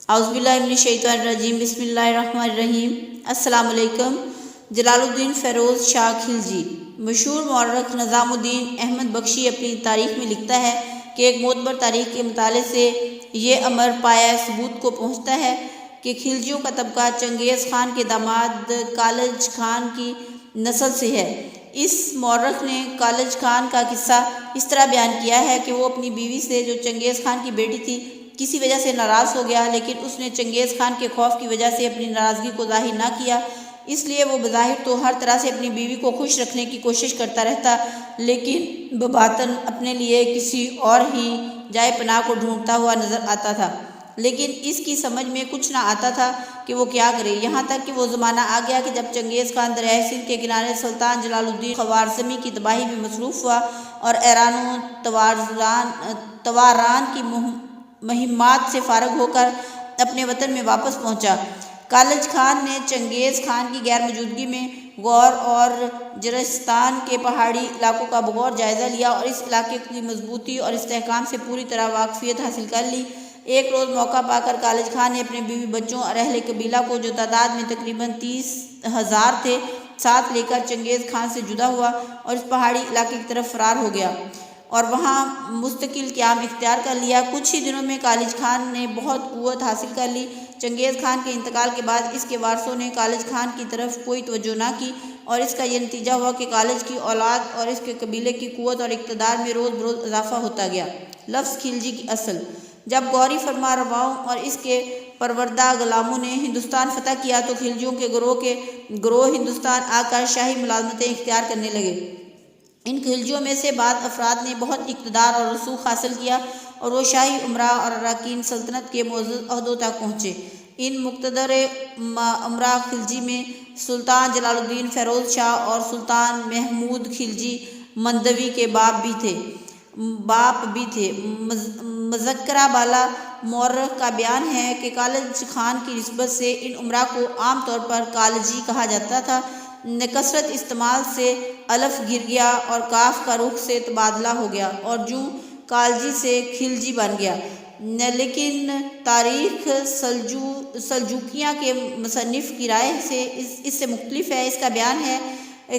اعوذ باللہ من الشیطان الرجیم، بسم اللہ الرحمن الرحیم۔ السلام علیکم۔ جلال الدین فیروز شاہ خلجی۔ مشہور مورخ نظام الدین احمد بخشی اپنی تاریخ میں لکھتا ہے کہ ایک معتبر تاریخ کے مطالعے سے یہ امر پایا ثبوت کو پہنچتا ہے کہ خلجیوں کا طبقہ چنگیز خان کے داماد کالج خان کی نسل سے ہے۔ اس مورخ نے کالج خان کا قصہ اس طرح بیان کیا ہے کہ وہ اپنی بیوی سے، جو چنگیز خان کی بیٹی تھی، کسی وجہ سے ناراض ہو گیا، لیکن اس نے چنگیز خان کے خوف کی وجہ سے اپنی ناراضگی کو ظاہر نہ کیا۔ اس لیے وہ بظاہر تو ہر طرح سے اپنی بیوی کو خوش رکھنے کی کوشش کرتا رہتا، لیکن بباطن اپنے لیے کسی اور ہی جائے پناہ کو ڈھونڈتا ہوا نظر آتا تھا۔ لیکن اس کی سمجھ میں کچھ نہ آتا تھا کہ وہ کیا کرے، یہاں تک کہ وہ زمانہ آ گیا کہ جب چنگیز خان دریائے سندھ کے کنارے سلطان جلال الدین خوارزمی کی تباہی میں مصروف ہوا اور ایران و تواران کی مہمات سے فارغ ہو کر اپنے وطن میں واپس پہنچا۔ کالج خان نے چنگیز خان کی غیر موجودگی میں غور اور جرستان کے پہاڑی علاقوں کا بغور جائزہ لیا اور اس علاقے کی مضبوطی اور استحکام سے پوری طرح واقفیت حاصل کر لی۔ ایک روز موقع پا کر کالج خان نے اپنے بیوی بچوں اور اہل قبیلہ کو، جو تعداد میں تقریباً 30,000 تھے، ساتھ لے کر چنگیز خان سے جدا ہوا اور اس پہاڑی علاقے کی طرف فرار ہو گیا اور وہاں مستقل قیام اختیار کر لیا۔ کچھ ہی دنوں میں کالج خان نے بہت قوت حاصل کر لی۔ چنگیز خان کے انتقال کے بعد اس کے وارثوں نے کالج خان کی طرف کوئی توجہ نہ کی اور اس کا یہ نتیجہ ہوا کہ کالج کی اولاد اور اس کے قبیلے کی قوت اور اقتدار میں روز بروز اضافہ ہوتا گیا۔ لفظ خلجی کی اصل: جب غوری فرما رواؤں اور اس کے پروردہ غلاموں نے ہندوستان فتح کیا تو خلجیوں کے گروہ ہندوستان آ کر شاہی ملازمتیں اختیار کرنے لگے۔ ان خلجیوں میں سے بعض افراد نے بہت اقتدار اور رسوخ حاصل کیا اور وہ شاہی امراء اور اراکین سلطنت کے معزز عہدوں تک پہنچے۔ ان مقتدر امراء خلجی میں سلطان جلال الدین فیروز شاہ اور سلطان محمود خلجی مندوی کے باپ بھی تھے۔ مذکرہ بالا مورخ کا بیان ہے کہ کالج خان کی نسبت سے ان امراء کو عام طور پر کالجی کہا جاتا تھا۔ کثرت استعمال سے الف گر گیا اور کاف کا رخ سے تبادلہ ہو گیا اور جوں کالجی سے خلجی بن گیا، لیکن تاریخ سلجوقیہ کے مصنف کی رائے سے اس سے مختلف ہے۔ اس کا بیان ہے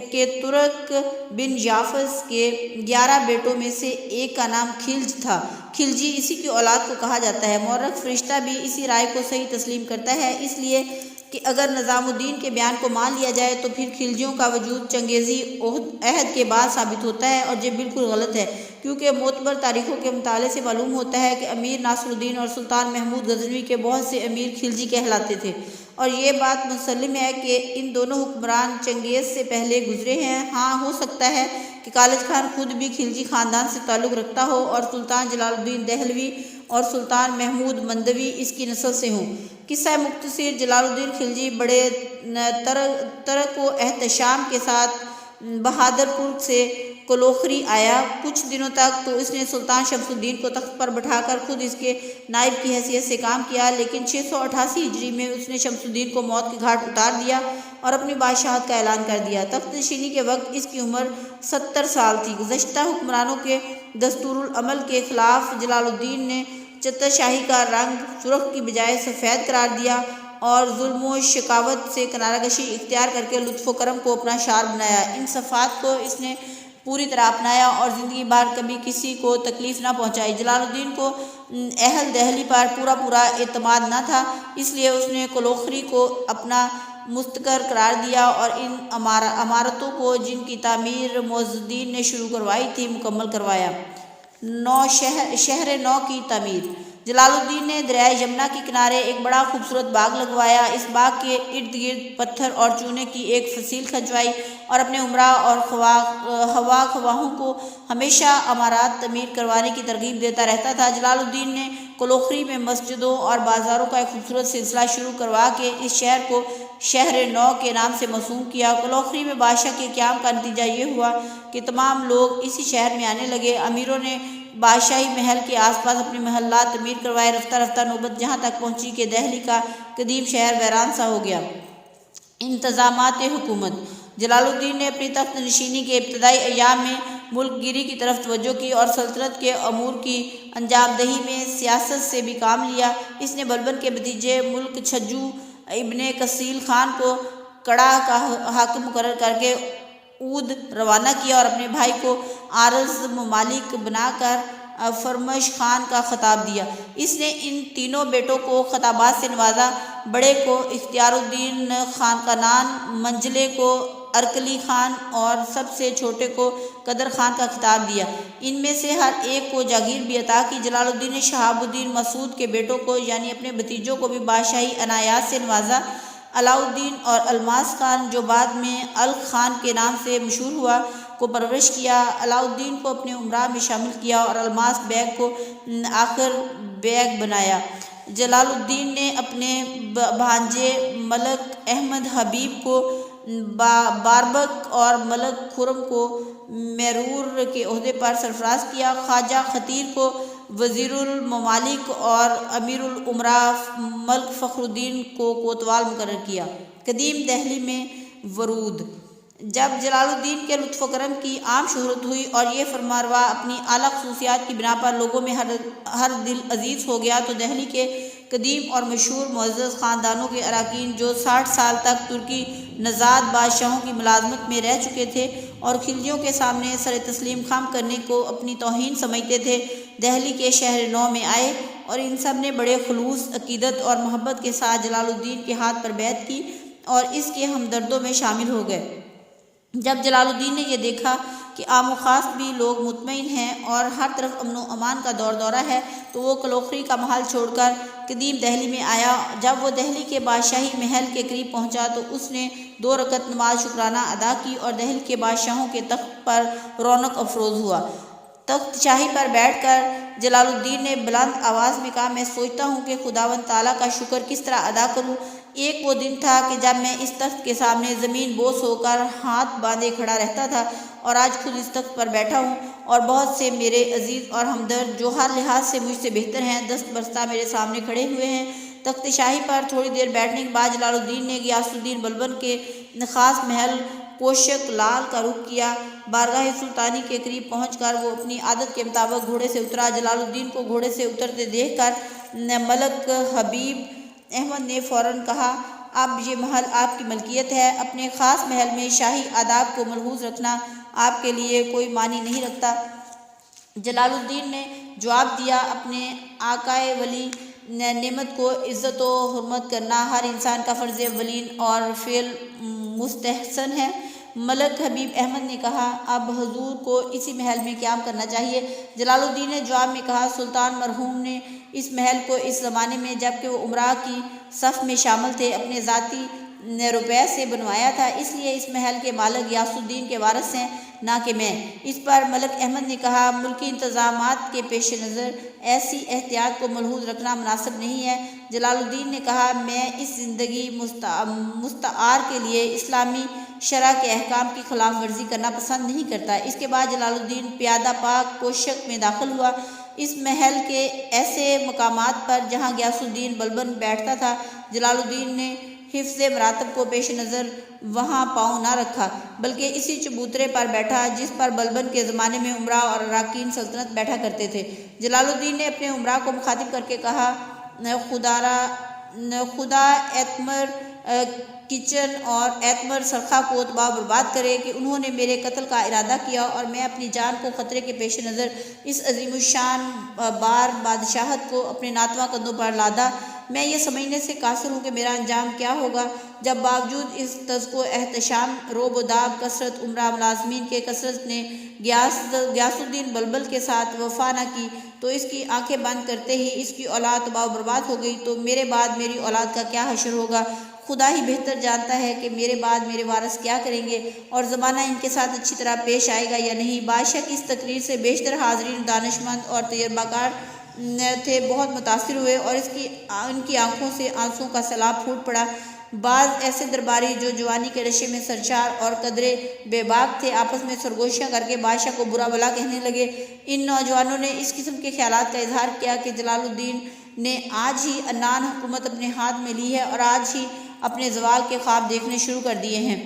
کہ ترک بن یافس کے 11 بیٹوں میں سے ایک کا نام خلج تھا۔ خلجی اسی کی اولاد کو کہا جاتا ہے۔ مورخ فرشتہ بھی اسی رائے کو صحیح تسلیم کرتا ہے، اس لیے کہ اگر نظام الدین کے بیان کو مان لیا جائے تو پھر خلجیوں کا وجود چنگیزی عہد کے بعد ثابت ہوتا ہے، اور یہ بالکل غلط ہے، کیونکہ معتبر تاریخوں کے مطالعے سے معلوم ہوتا ہے کہ امیر ناصر الدین اور سلطان محمود غزنوی کے بہت سے امیر خلجی کہلاتے تھے، اور یہ بات مسلم ہے کہ ان دونوں حکمران چنگیز سے پہلے گزرے ہیں۔ ہاں، ہو سکتا ہے کہ کالج خان خود بھی خلجی خاندان سے تعلق رکھتا ہو اور سلطان جلال الدین دہلوی اور سلطان محمود مندوی اس کی نسل سے ہوں۔ قصہ مختصر: جلال الدین خلجی بڑے ترک و احتشام کے ساتھ بہادرپور سے کلوخری آیا۔ کچھ دنوں تک تو اس نے سلطان شمس الدین کو تخت پر بٹھا کر خود اس کے نائب کی حیثیت سے کام کیا، لیکن 688 ہجری میں اس نے شمس الدین کو موت کے گھاٹ اتار دیا اور اپنی بادشاہت کا اعلان کر دیا۔ تخت نشینی کے وقت اس کی عمر 70 سال تھی۔ گزشتہ حکمرانوں کے دستور العمل کے خلاف جلال الدین نے چتر شاہی کا رنگ سرخ کی بجائے سفید قرار دیا اور ظلم و شقاوت سے کنارہ کشی اختیار کر کے لطف و کرم کو اپنا شعار بنایا۔ ان صفات کو اس نے پوری طرح اپنایا اور زندگی بھر کبھی کسی کو تکلیف نہ پہنچائی۔ جلال الدین کو اہل دہلی پر پورا اعتماد نہ تھا، اس لیے اس نے کلوخری کو اپنا مستقر قرار دیا اور ان عمارتوں کو، جن کی تعمیر معز الدین نے شروع کروائی تھی، مکمل کروایا۔ شہر نو کی تعمیر: جلال الدین نے دریائے جمنا کے کنارے ایک بڑا خوبصورت باغ لگوایا۔ اس باغ کے ارد گرد پتھر اور چونے کی ایک فصیل کھنچوائی اور اپنے امراء اور خواہوں کو ہمیشہ عمارات تعمیر کروانے کی ترغیب دیتا رہتا تھا۔ جلال الدین نے کلوخری میں مسجدوں اور بازاروں کا ایک خوبصورت سلسلہ شروع کروا کے اس شہر کو شہر نو کے نام سے موسوم کیا۔ کلوخری میں بادشاہ کے قیام کا نتیجہ یہ ہوا کہ تمام لوگ اسی شہر میں آنے لگے۔ امیروں نے بادشاہی محل کے آس پاس اپنے محلات تعمیر کروائے۔ رفتہ رفتہ نوبت جہاں تک پہنچی کہ دہلی کا قدیم شہر ویران سا ہو گیا۔ انتظامات حکومت: جلال الدین نے اپنی تخت نشینی کے ابتدائی ایام میں ملک گیری کی طرف توجہ کی اور سلطنت کے امور کی انجام دہی میں سیاست سے بھی کام لیا۔ اس نے بلبن کے بھتیجے ملک چھجو ابن کثیل خان کو کڑا کا حاکم مقرر کر کے اود روانہ کیا اور اپنے بھائی کو عارض ممالک بنا کر فرمش خان کا خطاب دیا۔ اس نے ان تینوں بیٹوں کو خطابات سے نوازا، بڑے کو اختیار الدین خانقنان، منجلے کو ارکلی خان اور سب سے چھوٹے کو قدر خان کا خطاب دیا۔ ان میں سے ہر ایک کو جاگیر بھی عطا کی۔ جلال الدین نے شہاب الدین مسعود کے بیٹوں کو یعنی اپنے بھتیجوں کو بھی بادشاہی عنایات سے نوازا۔ علاء الدین اور الماس خان جو بعد میں الخ خان کے نام سے مشہور ہوا کو پرورش کیا۔ علاء الدین کو اپنے امراء میں شامل کیا اور الماس بیگ کو آخر بیگ بنایا۔ جلال الدین نے اپنے بھانجے ملک احمد حبیب کو باربک اور ملک خرم کو میرور کے عہدے پر سرفراز کیا۔ خواجہ خطیر کو وزیر الممالک اور امیر الامراء ملک فخر الدین کو کوتوال مقرر کیا۔ قدیم دہلی میں ورود۔ جب جلال الدین کے لطف و کرم کی عام شہرت ہوئی اور یہ فرمانروا اپنی اعلیٰ خصوصیات کی بنا پر لوگوں میں ہر دل عزیز ہو گیا تو دہلی کے قدیم اور مشہور معزز خاندانوں کے اراکین جو 60 سال تک ترکی نژاد بادشاہوں کی ملازمت میں رہ چکے تھے اور خلجیوں کے سامنے سر تسلیم خم کرنے کو اپنی توہین سمجھتے تھے، دہلی کے شہر نو میں آئے اور ان سب نے بڑے خلوص، عقیدت اور محبت کے ساتھ جلال الدین کے ہاتھ پر بیعت کی اور اس کے ہمدردوں میں شامل ہو گئے۔ جب جلال الدین نے یہ دیکھا کہ عام و خاص بھی لوگ مطمئن ہیں اور ہر طرف امن و امان کا دورہ ہے تو وہ کلوخری کا محل چھوڑ کر قدیم دہلی میں آیا۔ جب وہ دہلی کے بادشاہی محل کے قریب پہنچا تو اس نے 2 رکعت نماز شکرانہ ادا کی اور دہلی کے بادشاہوں کے تخت پر رونق افروز ہوا۔ تخت شاہی پر بیٹھ کر جلال الدین نے بلند آواز میں کہا، میں سوچتا ہوں کہ خداوند تعالیٰ کا شکر کس طرح ادا کروں۔ ایک وہ دن تھا کہ جب میں اس تخت کے سامنے زمین بوس ہو کر ہاتھ باندھے کھڑا رہتا تھا اور آج خود اس تخت پر بیٹھا ہوں اور بہت سے میرے عزیز اور ہمدرد جو ہر لحاظ سے مجھ سے بہتر ہیں دست برستہ میرے سامنے کھڑے ہوئے ہیں۔ تخت شاہی پر تھوڑی دیر بیٹھنے کے بعد جلال الدین نے غیاث الدین بلبن کے خاص محل کوشک لال کا رخ کیا۔ بارگاہ سلطانی کے قریب پہنچ کر وہ اپنی عادت کے مطابق گھوڑے سے اترا۔ جلال الدین کو گھوڑے سے اترتے دیکھ کر ملک حبیب احمد نے فوراً کہا، اب یہ محل آپ کی ملکیت ہے، اپنے خاص محل میں شاہی آداب کو ملحوظ رکھنا آپ کے لیے کوئی معنی نہیں رکھتا۔ جلال الدین نے جواب دیا، اپنے آقائے ولی نعمت کو عزت و حرمت کرنا ہر انسان کا فرض اولین اور فعل مستحسن ہے۔ ملک حبیب احمد نے کہا، اب حضور کو اسی محل میں قیام کرنا چاہیے۔ جلال الدین نے جواب میں کہا، سلطان مرحوم نے اس محل کو اس زمانے میں جبکہ وہ امراء کی صف میں شامل تھے اپنے ذاتی روپے سے بنوایا تھا، اس لیے اس محل کے مالک غیاث الدین کے وارث ہیں نہ کہ میں۔ اس پر ملک احمد نے کہا، ملکی انتظامات کے پیش نظر ایسی احتیاط کو ملحوظ رکھنا مناسب نہیں ہے۔ جلال الدین نے کہا، میں اس زندگی مستعار کے لیے اسلامی شرع کے احکام کی خلاف ورزی کرنا پسند نہیں کرتا۔ اس کے بعد جلال الدین پیادہ پاک کوشک میں داخل ہوا۔ اس محل کے ایسے مقامات پر جہاں غیاث الدین بلبن بیٹھتا تھا جلال الدین نے حفظ مراتب کو پیش نظر وہاں پاؤں نہ رکھا بلکہ اسی چبوترے پر بیٹھا جس پر بلبن کے زمانے میں امراء اور اراکین سلطنت بیٹھا کرتے تھے۔ جلال الدین نے اپنے امراء کو مخاطب کر کے کہا، خدا ایتمر کچن اور ایتمر سرخا کو تباہ برباد کرے کہ انہوں نے میرے قتل کا ارادہ کیا اور میں اپنی جان کو خطرے کے پیش نظر اس عظیم الشان بار بادشاہت کو اپنے ناتواں کندھوں پر لادا۔ میں یہ سمجھنے سے قاصر ہوں کہ میرا انجام کیا ہوگا جب باوجود اس تزک و احتشام، روب و داب، کثرت امراء ملازمین کے کثرت نے غیاث الدین بلبل کے ساتھ وفا نہ کی تو اس کی آنکھیں بند کرتے ہی اس کی اولاد تباہ و برباد ہو گئی تو میرے بعد میری اولاد کا کیا حشر ہوگا؟ خدا ہی بہتر جانتا ہے کہ میرے بعد میرے وارث کیا کریں گے اور زمانہ ان کے ساتھ اچھی طرح پیش آئے گا یا نہیں۔ بادشاہ کی اس تقریر سے بیشتر حاضرین دانشمند اور تجربہ کار تھے بہت متاثر ہوئے اور ان کی آنکھوں سے آنسوؤں کا سیلاب پھوٹ پڑا۔ بعض ایسے درباری جو جوانی کے نشے میں سرشار اور قدرے بے باک تھے آپس میں سرگوشیاں کر کے بادشاہ کو برا بھلا کہنے لگے۔ ان نوجوانوں نے اس قسم کے خیالات کا اظہار کیا کہ جلال الدین نے آج ہی عنان حکومت اپنے ہاتھ میں لی ہے اور آج ہی اپنے زوال کے خواب دیکھنے شروع کر دیے ہیں۔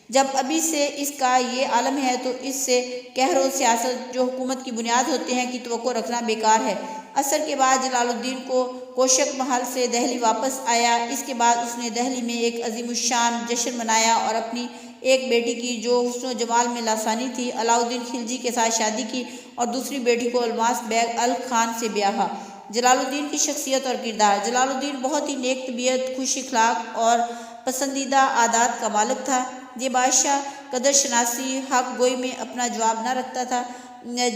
جب ابھی سے اس کا یہ عالم ہے تو اس سے قہر و سیاست جو حکومت کی بنیاد ہوتے ہیں کی توقع رکھنا بیکار ہے۔ عصر کے بعد جلال الدین کو کوشک محل سے دہلی واپس آیا۔ اس کے بعد اس نے دہلی میں ایک عظیم الشان جشن منایا اور اپنی ایک بیٹی کی جو حسن و جمال میں لاسانی تھی علاء الدین خلجی کے ساتھ شادی کی اور دوسری بیٹی کو الماس بیگ الغ خان سے بیاہا۔ جلال الدین کی شخصیت اور کردار۔ جلال الدین بہت ہی نیک طبیعت، خوش اخلاق اور پسندیدہ عادات کا مالک تھا۔ یہ بادشاہ قدر شناسی، حق گوئی میں اپنا جواب نہ رکھتا تھا۔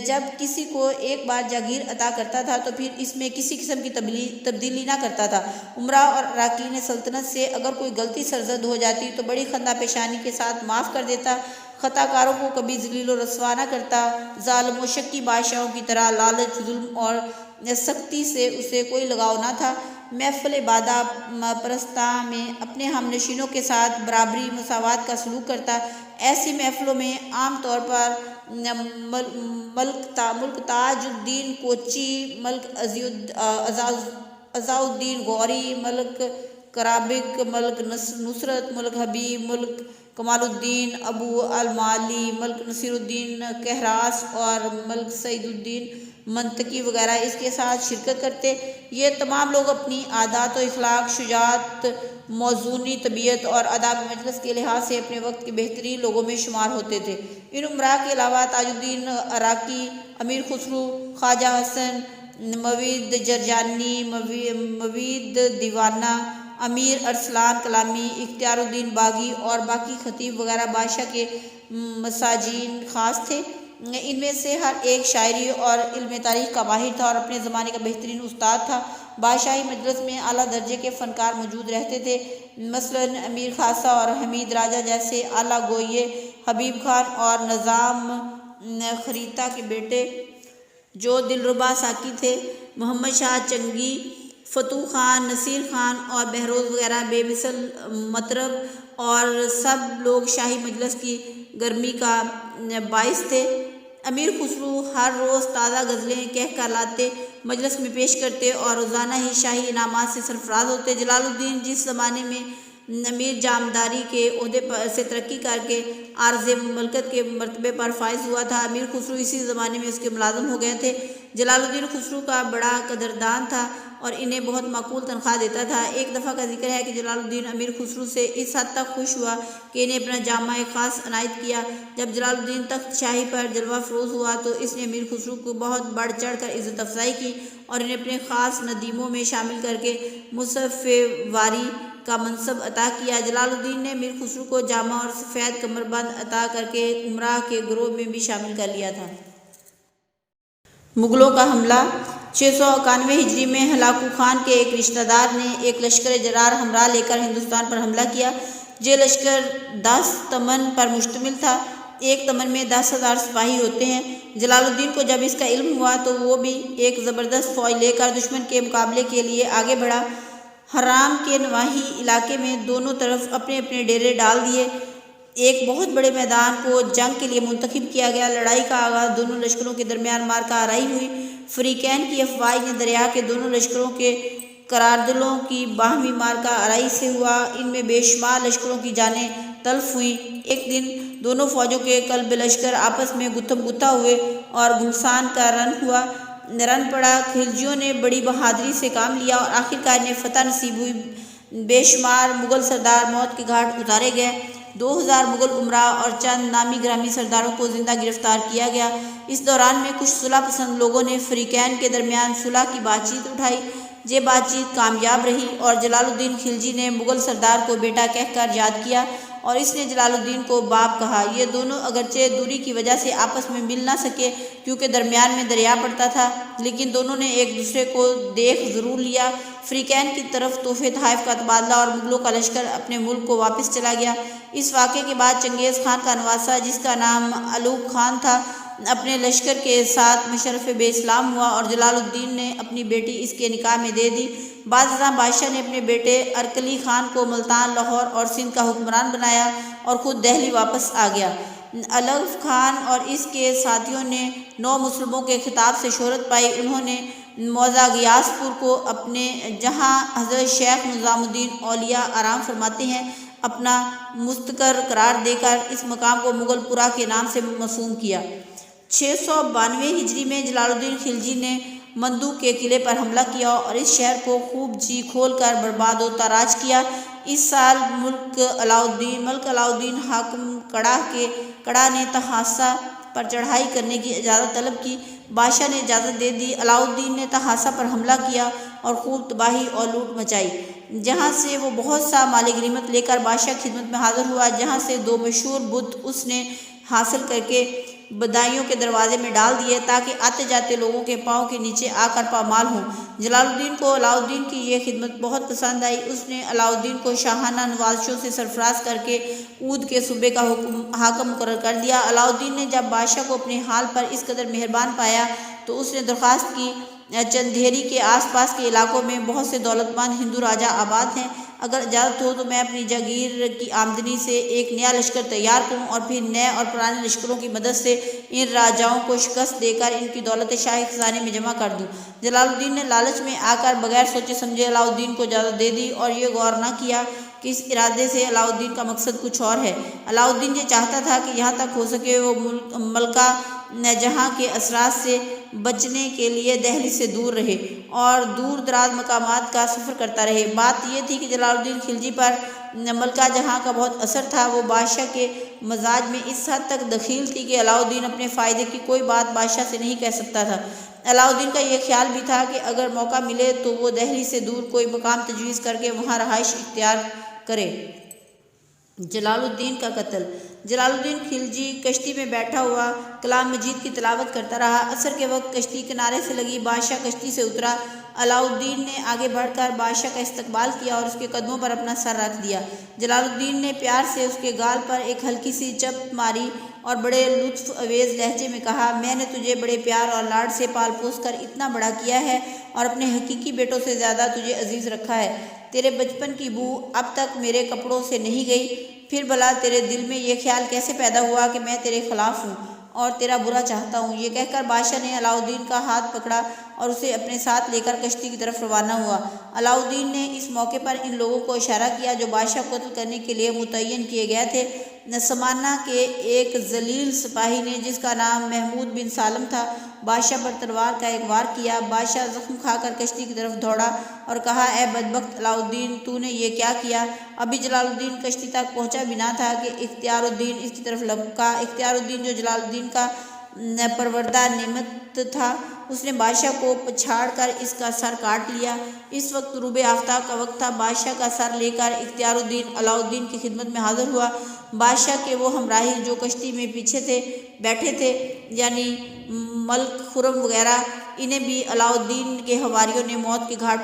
جب کسی کو ایک بار جاگیر عطا کرتا تھا تو پھر اس میں کسی قسم کی تبدیلی نہ کرتا تھا۔ امراء اور اراکین سلطنت سے اگر کوئی غلطی سرزد ہو جاتی تو بڑی خندہ پیشانی کے ساتھ معاف کر دیتا، خطا کاروں کو کبھی ذلیل و رسوا نہ کرتا۔ ظالم و شکی بادشاہوں کی طرح لالچ، ظلم اور سختی سے اسے کوئی لگاؤ نہ تھا۔ محفل بادہ پرستاں میں اپنے ہم نشینوں کے ساتھ برابری مساوات کا سلوک کرتا۔ ایسی محفلوں میں عام طور پر ملک تاج الدین کوچی، ملک عزاء الدین غوری، ملک کرابک، ملک نصرت، ملک حبیب، ملک کمال الدین ابو المعالی، ملک نصیر الدین کہراس اور ملک سعید الدین منطقی وغیرہ اس کے ساتھ شرکت کرتے۔ یہ تمام لوگ اپنی عادات و اخلاق، شجاعت، موزونی طبیعت اور آداب مجلس کے لحاظ سے اپنے وقت کے بہترین لوگوں میں شمار ہوتے تھے۔ ان امراء کے علاوہ تاج الدین عراقی، امیر خسرو، خواجہ حسن، موید جرجانی، موید دیوانہ، امیر ارسلان کلامی، اختیار الدین باغی اور باقی خطیب وغیرہ بادشاہ کے مساجین خاص تھے۔ ان میں سے ہر ایک شاعری اور علم تاریخ کا ماہر تھا اور اپنے زمانے کا بہترین استاد تھا۔ بادشاہی مجلس میں اعلیٰ درجے کے فنکار موجود رہتے تھے، مثلاً امیر خاصہ اور حمید راجہ جیسے اعلیٰ گویے، حبیب خان اور نظام خریتا کے بیٹے جو دلربا ساقی تھے، محمد شاہ چنگی، فتوح خان، نصیر خان اور بہروز وغیرہ بے مثل مطرب، اور سب لوگ شاہی مجلس کی گرمی کا باعث تھے۔ امیر خسرو ہر روز تازہ غزلیں کہہ کر لاتے، مجلس میں پیش کرتے اور روزانہ ہی شاہی انعامات سے سرفراز ہوتے۔ جلال الدین جس زمانے میں امیر جامداری کے عہدے سے ترقی کر کے عارض مملکت کے مرتبے پر فائز ہوا تھا، امیر خسرو اسی زمانے میں اس کے ملازم ہو گئے تھے۔ جلال الدین خسرو کا بڑا قدردان تھا اور انہیں بہت معقول تنخواہ دیتا تھا۔ ایک دفعہ کا ذکر ہے کہ جلال الدین امیر خسرو سے اس حد تک خوش ہوا کہ انہیں اپنا جامہ خاص عنایت کیا۔ جب جلال الدین تخت شاہی پر جلوہ فروز ہوا تو اس نے امیر خسرو کو بہت بڑھ چڑھ کر عزت افزائی کی اور انہیں اپنے خاص ندیموں میں شامل کر کے مصفواری کا منصب عطا کیا۔ جلال الدین نے امیر خسرو کو جامہ اور سفید کمربند عطا کر کے امراء کے گروہ میں بھی شامل کر لیا تھا۔ مغلوں کا حملہ 691 ہجری میں ہلاکو خان کے ایک رشتہ دار نے ایک لشکر جرار ہمراہ لے کر ہندوستان پر حملہ کیا۔ یہ لشکر 10 تمن پر مشتمل تھا۔ ایک تمن میں 10,000 سپاہی ہوتے ہیں۔ جلال الدین کو جب اس کا علم ہوا تو وہ بھی ایک زبردست فوج لے کر دشمن کے مقابلے کے لیے آگے بڑھا۔ حرام کے نواحی علاقے میں دونوں طرف اپنے اپنے ڈیرے ڈال دیے۔ ایک بہت بڑے میدان کو جنگ کے لیے منتخب کیا گیا۔ لڑائی کا آغاز دونوں لشکروں کے درمیان مارکہ آرائی ہوئی۔ فریقین کی افواج نے دریا کے دونوں لشکروں کے قراردلوں کی باہمی مارکہ آرائی سے ہوا۔ ان میں بے شمار لشکروں کی جانیں تلف ہوئیں۔ ایک دن دونوں فوجوں کے قلب لشکر آپس میں گتھم گتھا ہوئے اور گھمسان کا رن پڑا۔ خلجیوں نے بڑی بہادری سے کام لیا اور آخرکار انہیں فتح نصیب ہوئی۔ بے شمار مغل سردار موت کے گھاٹ اتارے گئے۔ 2000 مغل امراء اور چند نامی گرامی سرداروں کو زندہ گرفتار کیا گیا۔ اس دوران میں کچھ صلح پسند لوگوں نے فریقین کے درمیان صلح کی بات چیت اٹھائی۔ یہ بات چیت کامیاب رہی اور جلال الدین خلجی نے مغل سردار کو بیٹا کہہ کر یاد کیا اور اس نے جلال الدین کو باپ کہا۔ یہ دونوں اگرچہ دوری کی وجہ سے آپس میں مل نہ سکے کیونکہ درمیان میں دریا پڑتا تھا، لیکن دونوں نے ایک دوسرے کو دیکھ ضرور لیا۔ فریقین کی طرف تحفے تحائف کا تبادلہ اور مغلوں کا لشکر اپنے ملک کو واپس چلا گیا۔ اس واقعے کے بعد چنگیز خان کا نواسہ جس کا نام الوغ خان تھا اپنے لشکر کے ساتھ مشرف بے اسلام ہوا اور جلال الدین نے اپنی بیٹی اس کے نکاح میں دے دی۔ بعد ازاں بادشاہ نے اپنے بیٹے ارکلی خان کو ملتان، لاہور اور سندھ کا حکمران بنایا اور خود دہلی واپس آ گیا۔ الوغ خان اور اس کے ساتھیوں نے نو مسلموں کے خطاب سے شہرت پائی۔ انہوں نے موضع غیاث پور کو اپنے جہاں حضرت شیخ نظام الدین اولیاء آرام فرماتے ہیں اپنا مستقر قرار دے کر اس مقام کو مغل پورہ کے نام سے موسوم کیا۔ 692 ہجری میں جلال الدین خلجی نے مندو کے قلعے پر حملہ کیا اور اس شہر کو خوب جی کھول کر برباد و تاراج کیا۔ اس سال ملک علاء الدین حاکم کڑا نے تحاسہ پر چڑھائی کرنے کی اجازت طلب کی۔ بادشاہ نے اجازت دے دی۔ علاء الدین نے تحاسہ پر حملہ کیا اور خوب تباہی اور لوٹ مچائی، جہاں سے وہ بہت سا مال غنیمت لے کر بادشاہ کی خدمت میں حاضر ہوا، جہاں سے 2 مشہور بت اس نے حاصل کر کے بدایوں کے دروازے میں ڈال دیے تاکہ آتے جاتے لوگوں کے پاؤں کے نیچے آ کر پامال ہوں۔ جلال الدین کو علاء الدین کی یہ خدمت بہت پسند آئی۔ اس نے علاء الدین کو شاہانہ نوازشوں سے سرفراز کر کے اودھ کے صوبے کا حاکم مقرر کر دیا۔ علاء الدین نے جب بادشاہ کو اپنے حال پر اس قدر مہربان پایا تو اس نے درخواست کی، چندھیری کے آس پاس کے علاقوں میں بہت سے دولت مند ہندو راجہ آباد ہیں، اگر اجازت ہو تو میں اپنی جاگیر کی آمدنی سے ایک نیا لشکر تیار کروں اور پھر نئے اور پرانے لشکروں کی مدد سے ان راجاؤں کو شکست دے کر ان کی دولت شاہی خزانے میں جمع کر دوں۔ جلال الدین نے لالچ میں آ کر بغیر سوچے سمجھے علاء الدین کو اجازت دے دی اور یہ غور نہ کیا کہ اس ارادے سے علاء الدین کا مقصد کچھ اور ہے۔ علاء الدین یہ چاہتا تھا کہ جہاں تک ہو سکے وہ ملکہ جہاں کے اثرات سے بچنے کے لیے دہلی سے دور رہے اور دور دراز مقامات کا سفر کرتا رہے۔ بات یہ تھی کہ جلال الدین خلجی پر ملکہ جہاں کا بہت اثر تھا۔ وہ بادشاہ کے مزاج میں اس حد تک دخیل تھی کہ علاء الدین اپنے فائدے کی کوئی بات بادشاہ سے نہیں کہہ سکتا تھا۔ علاء الدین کا یہ خیال بھی تھا کہ اگر موقع ملے تو وہ دہلی سے دور کوئی مقام تجویز کر کے وہاں رہائش اختیار کرے۔ جلال الدین کا قتل۔ جلال الدین خلجی کشتی میں بیٹھا ہوا کلام مجید کی تلاوت کرتا رہا۔ عصر کے وقت کشتی کنارے سے لگی، بادشاہ کشتی سے اترا۔ علاء الدین نے آگے بڑھ کر بادشاہ کا استقبال کیا اور اس کے قدموں پر اپنا سر رکھ دیا۔ جلال الدین نے پیار سے اس کے گال پر ایک ہلکی سی چپت ماری اور بڑے لطف آویز لہجے میں کہا، میں نے تجھے بڑے پیار اور لاڈ سے پال پوس کر اتنا بڑا کیا ہے اور اپنے حقیقی بیٹوں سے زیادہ تجھے عزیز رکھا ہے۔ تیرے بچپن کی بو اب تک میرے کپڑوں سے نہیں گئی، پھر بھلا تیرے دل میں یہ خیال کیسے پیدا ہوا کہ میں تیرے خلاف ہوں اور تیرا برا چاہتا ہوں؟ یہ کہہ کر بادشاہ نے علاء الدین کا ہاتھ پکڑا اور اسے اپنے ساتھ لے کر کشتی کی طرف روانہ ہوا۔ علاء الدین نے اس موقع پر ان لوگوں کو اشارہ کیا جو بادشاہ کو قتل کرنے کے لیے متعین کیے گئے تھے۔ سمانہ کے ایک ذلیل سپاہی نے جس کا نام محمود بن سالم تھا، بادشاہ پر تلوار کا ایک وار کیا۔ بادشاہ زخم کھا کر کشتی کی طرف دوڑا اور کہا، اے بدبخت علاء الدین، تو نے یہ کیا کیا؟ ابھی جلال الدین کشتی تک پہنچا بھی نہ تھا کہ اختیار الدین اس کی طرف لپکا۔ اختیار الدین جو جلال الدین کا پروردہ نعمت تھا، اس نے بادشاہ کو پچھاڑ کر اس کا سر کاٹ لیا۔ اس وقت غروب آفتاب کا وقت تھا۔ بادشاہ کا سر لے کر اختیار الدین علاء الدین کی خدمت میں حاضر ہوا۔ بادشاہ کے وہ ہمراہی جو کشتی میں پیچھے بیٹھے تھے، یعنی ملک خرم وغیرہ، انہیں بھی علاء الدین کے حواریوں نے موت کے گھاٹ